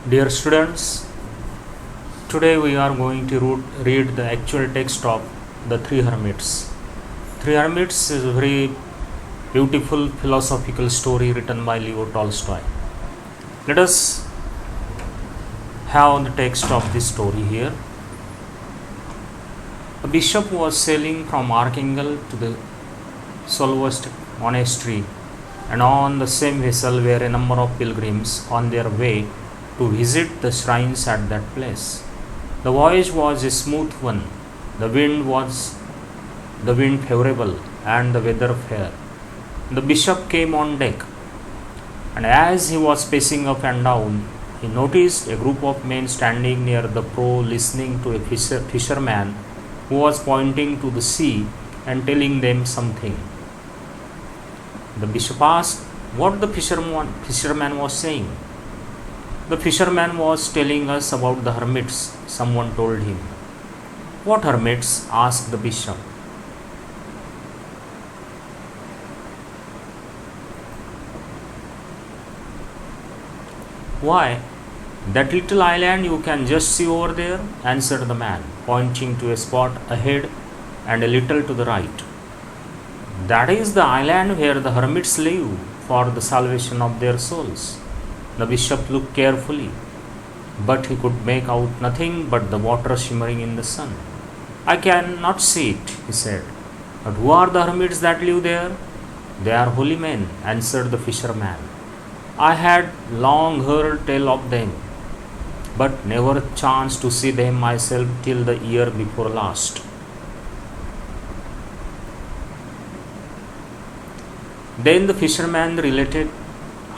Dear students, today we are going to read the actual text of The Three Hermits. Three Hermits is a very beautiful philosophical story written by Leo Tolstoy. Let us have the text of this story here. A bishop was sailing from Archangel to the Solovest monastery, and on the same vessel were a number of pilgrims on their way to visit the shrines at that place. The voyage was a smooth one. The wind favorable and the weather fair. The bishop came on deck, and as he was pacing up and down, he noticed a group of men standing near the prow listening to a fisherman who was pointing to the sea and telling them something. The bishop asked what the fisherman was saying. The fisherman was telling us about the hermits, someone told him. What hermits? Asked the bishop. Why, that little island you can just see over there, answered the man, pointing to a spot ahead and a little to the right. That is the island where the hermits live for the salvation of their souls. The bishop looked carefully, but he could make out nothing but the water shimmering in the sun. I cannot see it, he said. But who are the hermits that live there? They are holy men, answered the fisherman. I had long heard tell of them, but never chanced to see them myself till the year before last. Then the fisherman related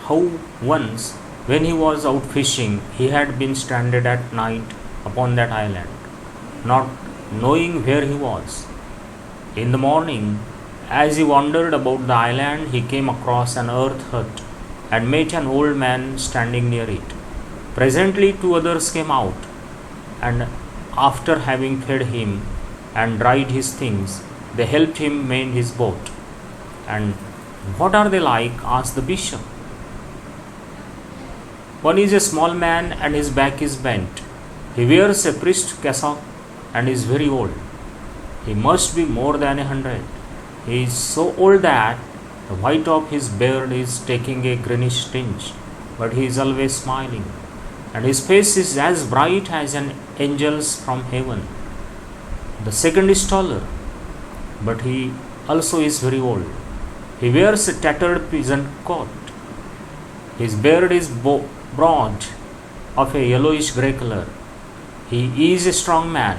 how once, when he was out fishing, he had been stranded at night upon that island, not knowing where he was. In the morning, as he wandered about the island, he came across an earth hut and met an old man standing near it. Presently, two others came out, and after having fed him and dried his things, they helped him mend his boat. And what are they like? Asked the bishop. One is a small man and his back is bent. He wears a priest's cassock and is very old. He must be more than 100. He is so old that the white of his beard is taking a greenish tinge, but he is always smiling, and his face is as bright as an angel's from heaven. The second is taller, but he also is very old. He wears a tattered peasant coat. His beard is broad, of a yellowish grey color. He is a strong man.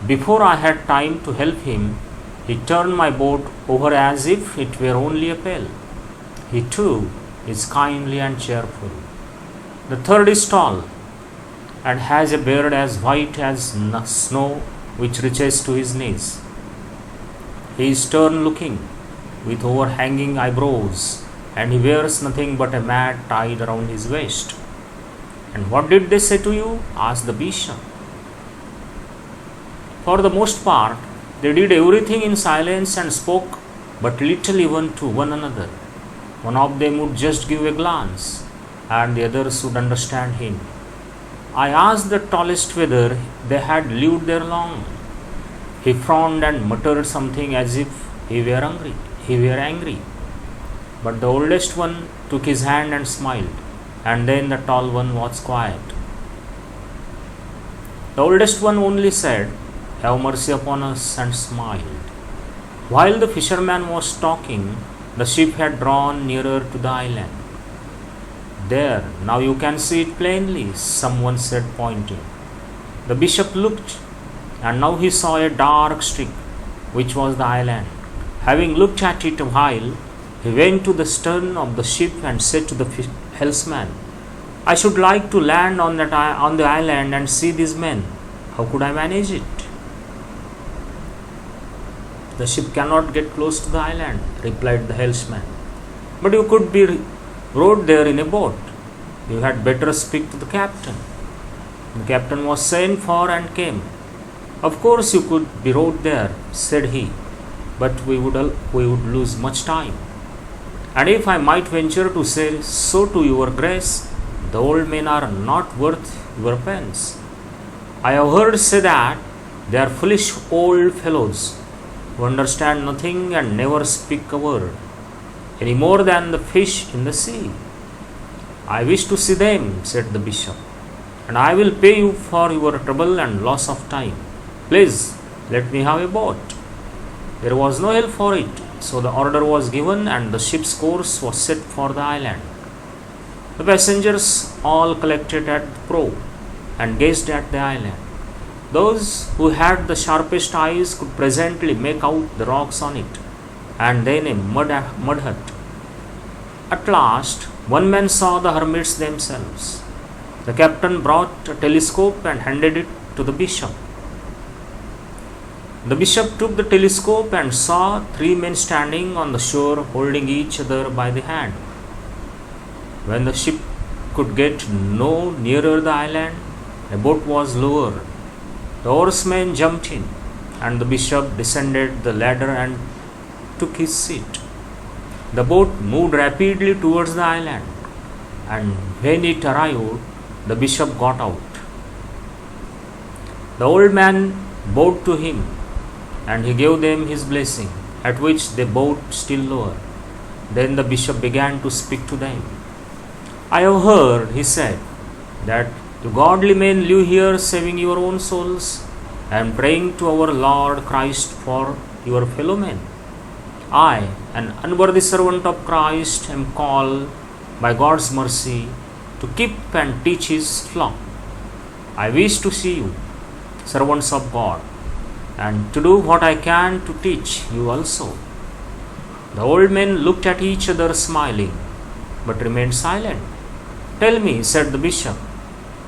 Before I had time to help him, he turned my boat over as if it were only a pail. He too is kindly and cheerful. The third is tall and has a beard as white as snow which reaches to his knees. He is stern looking, with overhanging eyebrows, and he wears nothing but a mat tied around his waist. And what did they say to you? Asked the bishop. For the most part, they did everything in silence and spoke but little even to one another. One of them would just give a glance, and the others would understand him. I asked the tallest whether they had lived there long. He frowned and muttered something as if he were angry. But the oldest one took his hand and smiled, and then the tall one was quiet. The oldest one only said, Have mercy upon us, and smiled. While the fisherman was talking, the ship had drawn nearer to the island. There, now you can see it plainly, someone said, pointing. The bishop looked, and now he saw a dark streak, which was the island. Having looked at it a while, he went to the stern of the ship and said to the helmsman, I should like to land on the island and see these men. How could I manage it? The ship cannot get close to the island, replied the helmsman. But you could be rowed there in a boat. You had better speak to the captain. The captain was sent for and came. Of course you could be rowed there, said he, but we would lose much time. And if I might venture to say so to your grace, The old men are not worth your pence. I have heard say that they are foolish old fellows who understand nothing and never speak a word, any more than the fish in the sea. I wish to see them, said the bishop, and I will pay you for your trouble and loss of time. Please let me have a boat. There was no help for it, so the order was given and the ship's course was set for the island. The passengers all collected at the prow and gazed at the island. Those who had the sharpest eyes could presently make out the rocks on it, and then a mud hut. At last, one man saw the hermits themselves. The captain brought a telescope and handed it to the bishop. The bishop took the telescope and saw three men standing on the shore holding each other by the hand. When the ship could get no nearer the island, a boat was lowered. The oarsmen jumped in, and the bishop descended the ladder and took his seat. The boat moved rapidly towards the island, and when it arrived, the bishop got out. The old man bowed to him, and he gave them his blessing, at which they bowed still lower. Then the bishop began to speak to them. I have heard, he said, that you godly men live here saving your own souls and praying to our Lord Christ for your fellow men. I, an unworthy servant of Christ, am called by God's mercy to keep and teach his flock. I wish to see you, servants of God, and to do what I can to teach you also. The old men looked at each other smiling, but remained silent. Tell me, said the bishop,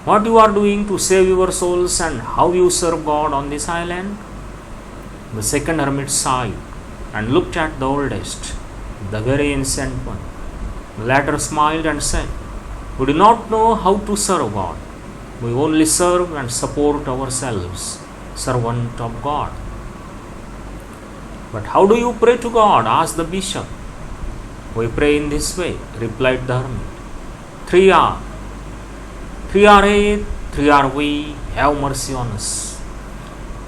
what you are doing to save your souls and how you serve God on this island? The second hermit sighed and looked at the oldest, the very ancient one. The latter smiled and said, we do not know how to serve God. We only serve and support ourselves, servant of God. But how do you pray to God? Asked the bishop. We pray in this way, replied the hermit. Three are we, have mercy on us.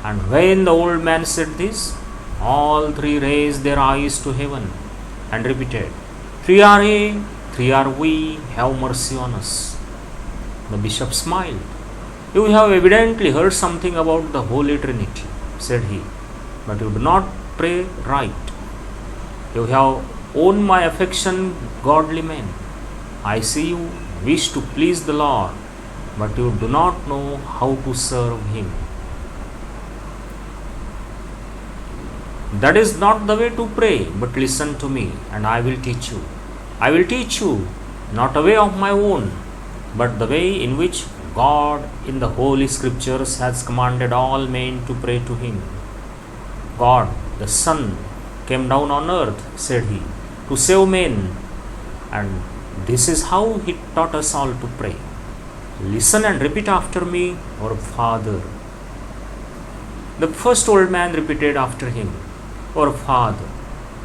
And when the old man said this, all three raised their eyes to heaven and repeated, Three are we, have mercy on us. The bishop smiled. You have evidently heard something about the Holy Trinity, said he, but you do not pray right. You have won my affection, godly men. I see you wish to please the Lord, but you do not know how to serve him. That is not the way to pray, but listen to me, and I will teach you. I will teach you not a way of my own, but the way in which God in the Holy Scriptures has commanded all men to pray to him. God, the Son, came down on earth, said he, to save men, and this is how he taught us all to pray. Listen and repeat after me, our Father. The first old man repeated after him, our Father.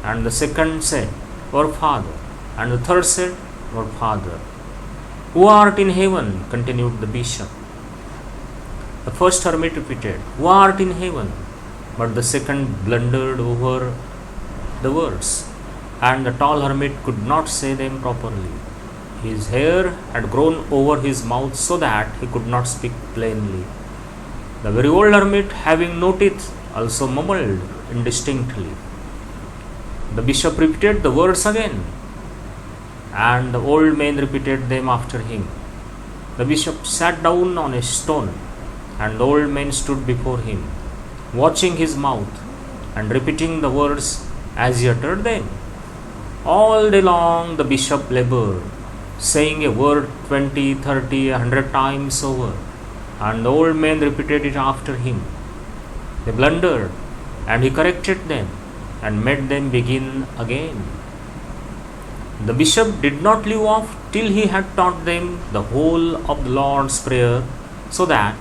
And the second said, our Father. And the third said, our Father. Who art in heaven, continued the bishop. The first hermit repeated, who art in heaven? But the second blundered over the words, and the tall hermit could not say them properly. His hair had grown over his mouth so that he could not speak plainly. The very old hermit, having no teeth, also mumbled indistinctly. The bishop repeated the words again, and the old men repeated them after him. The bishop sat down on a stone, and the old men stood before him, watching his mouth and repeating the words as he uttered them. All day long the bishop labored, saying a word 20, 30, 100 times over, and the old men repeated it after him. They blundered, and he corrected them and made them begin again. The bishop did not leave off till he had taught them the whole of the Lord's Prayer, so that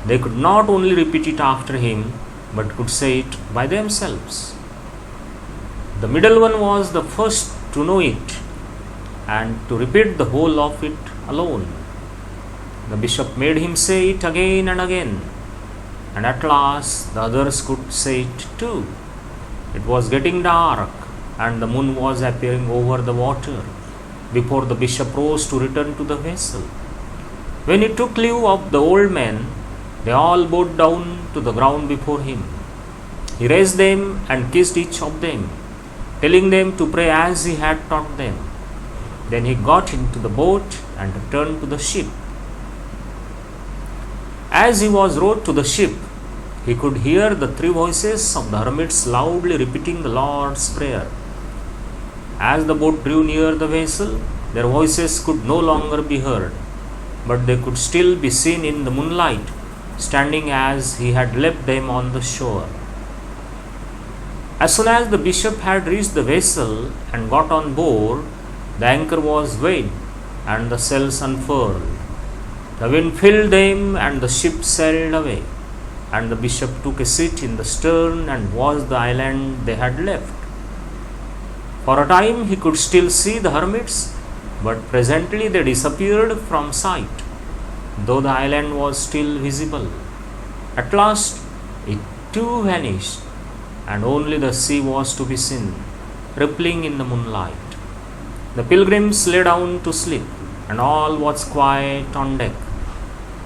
they could not only repeat it after him, but could say it by themselves. The middle one was the first to know it and to repeat the whole of it alone. The bishop made him say it again and again, and at last the others could say it too. It was getting dark, and the moon was appearing over the water before the bishop rose to return to the vessel. When he took leave of the old men, they all bowed down to the ground before him. He raised them and kissed each of them, telling them to pray as he had taught them. Then he got into the boat and returned to the ship. As he was rowed to the ship, he could hear the three voices of the hermits loudly repeating the Lord's Prayer. As the boat drew near the vessel, their voices could no longer be heard, but they could still be seen in the moonlight, standing as he had left them on the shore. As soon as the bishop had reached the vessel and got on board, the anchor was weighed and the sails unfurled. The wind filled them and the ship sailed away, and the bishop took a seat in the stern and watched the island they had left. For a time he could still see the hermits, but presently they disappeared from sight, though the island was still visible. At last it too vanished, and only the sea was to be seen, rippling in the moonlight. The pilgrims lay down to sleep, and all was quiet on deck.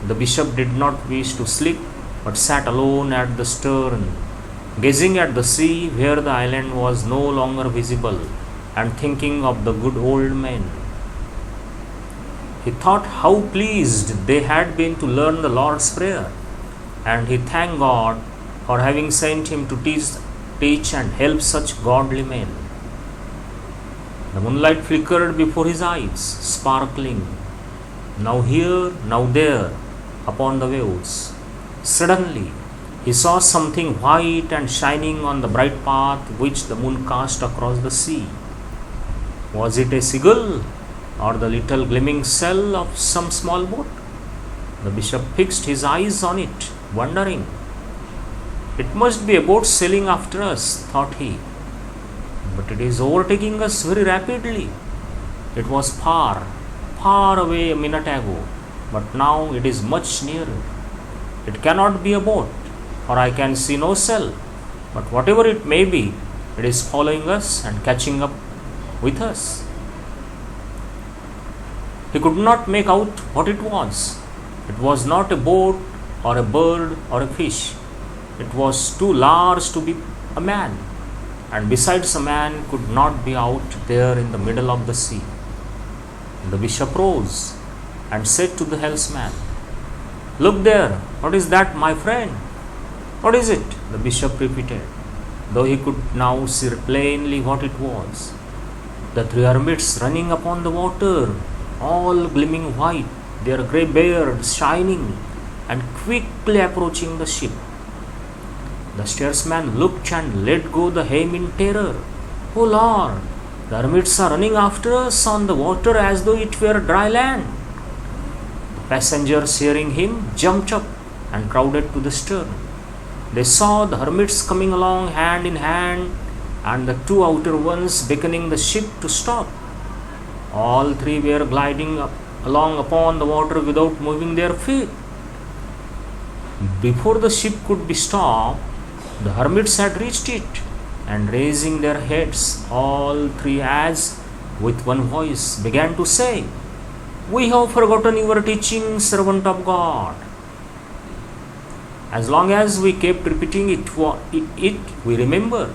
The bishop did not wish to sleep, but sat alone at the stern, gazing at the sea where the island was no longer visible, and thinking of the good old men. He thought how pleased they had been to learn the Lord's Prayer, and he thanked God for having sent him to teach and help such godly men. The moonlight flickered before his eyes, sparkling, now here, now there, upon the waves. Suddenly, he saw something white and shining on the bright path which the moon cast across the sea. Was it a seagull or the little gleaming sail of some small boat? The bishop fixed his eyes on it, wondering. It must be a boat sailing after us, thought he. But it is overtaking us very rapidly. It was far, far away a minute ago, but now it is much nearer. It cannot be a boat, for I can see no sail, but whatever it may be, it is following us and catching up with us. He could not make out what it was. It was not a boat or a bird or a fish. It was too large to be a man, and besides, a man could not be out there in the middle of the sea. The bishop rose and said to the helmsman, "Look there, what is that, my friend?" "What is it?" the bishop repeated, though he could now see plainly what it was. The three hermits running upon the water, all gleaming white, their grey beards shining, and quickly approaching the ship. The steersman looked and let go the helm in terror. "Oh Lord, the hermits are running after us on the water as though it were dry land." The passengers, hearing him, jumped up and crowded to the stern. They saw the hermits coming along hand in hand, and the two outer ones beckoning the ship to stop. All three were gliding along upon the water without moving their feet. Before the ship could be stopped, the hermits had reached it, and raising their heads, all three, as with one voice, began to say, "We have forgotten your teaching, servant of God." As long as we kept repeating it, we remember.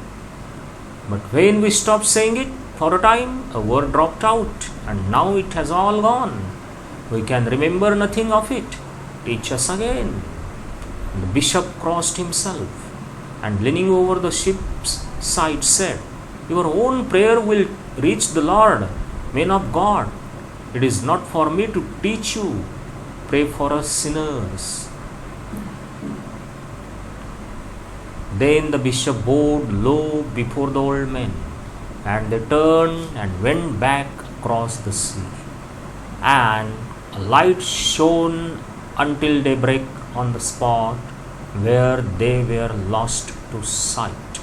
But when we stopped saying it for a time, a word dropped out, and now it has all gone. We can remember nothing of it. Teach us again. The bishop crossed himself, and leaning over the ship's side said, "Your own prayer will reach the Lord, men of God. It is not for me to teach you. Pray for us sinners." Then the bishop bowed low before the old men, and they turned and went back across the sea. And a light shone until daybreak on the spot where they were lost to sight.